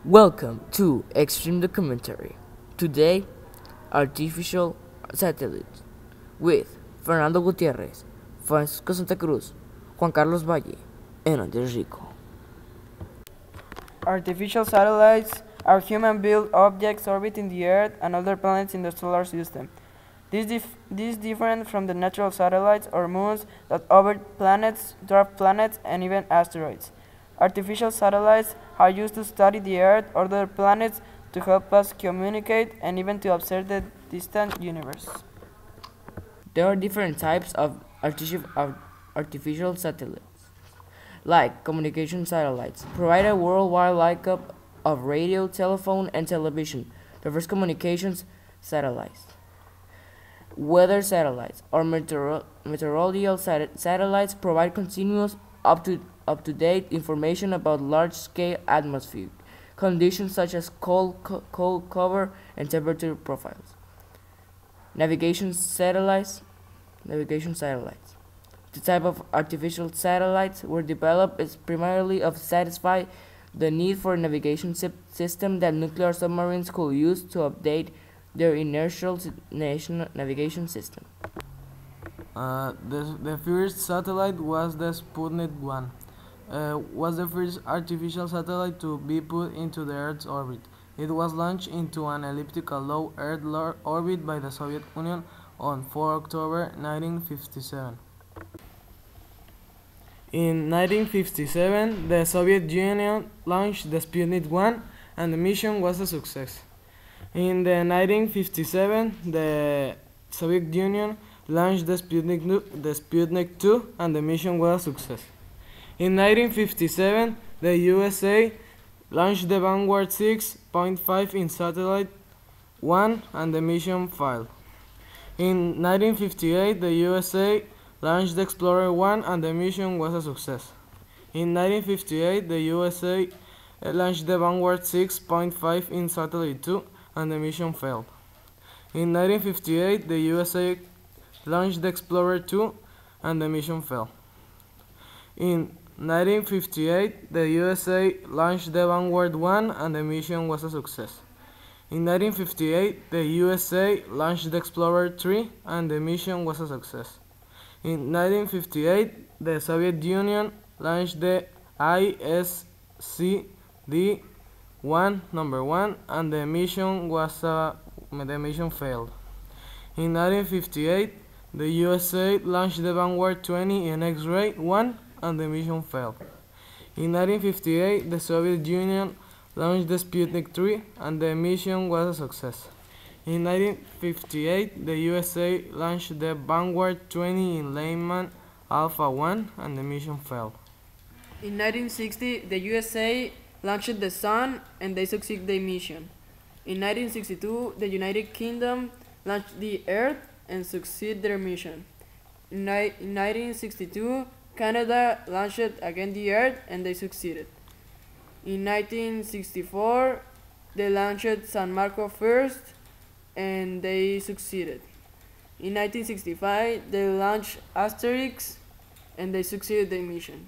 Welcome to Extreme Documentary. Today, Artificial Satellite with Fernando Gutierrez, Francisco Santa Cruz, Juan Carlos Valle, and Andres Rico. Artificial satellites are human-built objects orbiting the Earth and other planets in the solar system. This is different from the natural satellites or moons that orbit planets, dwarf planets, and even asteroids. Artificial satellites are used to study the Earth or other planets to help us communicate and even to observe the distant universe. There are different types of artificial satellites, like communication satellites, provide a worldwide link-up of radio, telephone, and television. The first communications satellites. Weather satellites or meteorological satellites provide continuous, up-to-date information about large-scale atmospheric conditions such as cold cover and temperature profiles. Navigation satellites. The type of artificial satellites were developed is primarily to satisfy the need for a navigation system that nuclear submarines could use to update their inertial navigation system. The first satellite was the Sputnik 1. Was the first artificial satellite to be put into the Earth's orbit. It was launched into an elliptical low Earth orbit by the Soviet Union on 4 October 1957. In 1957, the Soviet Union launched the Sputnik 1 and the mission was a success. In the 1957, the Soviet Union launched the Sputnik 2 and the mission was a success. In 1957, the USA launched the Vanguard 6.5 in Satellite 1 and the mission failed. In 1958, the USA launched the Explorer 1 and the mission was a success. In 1958, the USA launched the Vanguard 6.5 in Satellite 2 and the mission failed. In 1958, the USA launched the Explorer 2 and the mission failed. In 1958, the USA launched the Vanguard 1 and the mission was a success. In 1958, the USA launched the Explorer 3 and the mission was a success. In 1958, the Soviet Union launched the ISCD number 1 and the mission failed. In 1958, the USA launched the Vanguard 20 in X-ray 1 and the mission failed. In 1958, the Soviet Union launched the Sputnik 3 and the mission was a success. In 1958, the USA launched the Vanguard 20 in Lyman Alpha 1 and the mission failed. In 1960, the USA launched the Sun and they succeeded their mission. In 1962, the United Kingdom launched the Earth and succeeded their mission. In 1962, Canada launched again the Earth and they succeeded. In 1964, they launched San Marco first and they succeeded. In 1965, they launched Asterix and they succeeded their mission.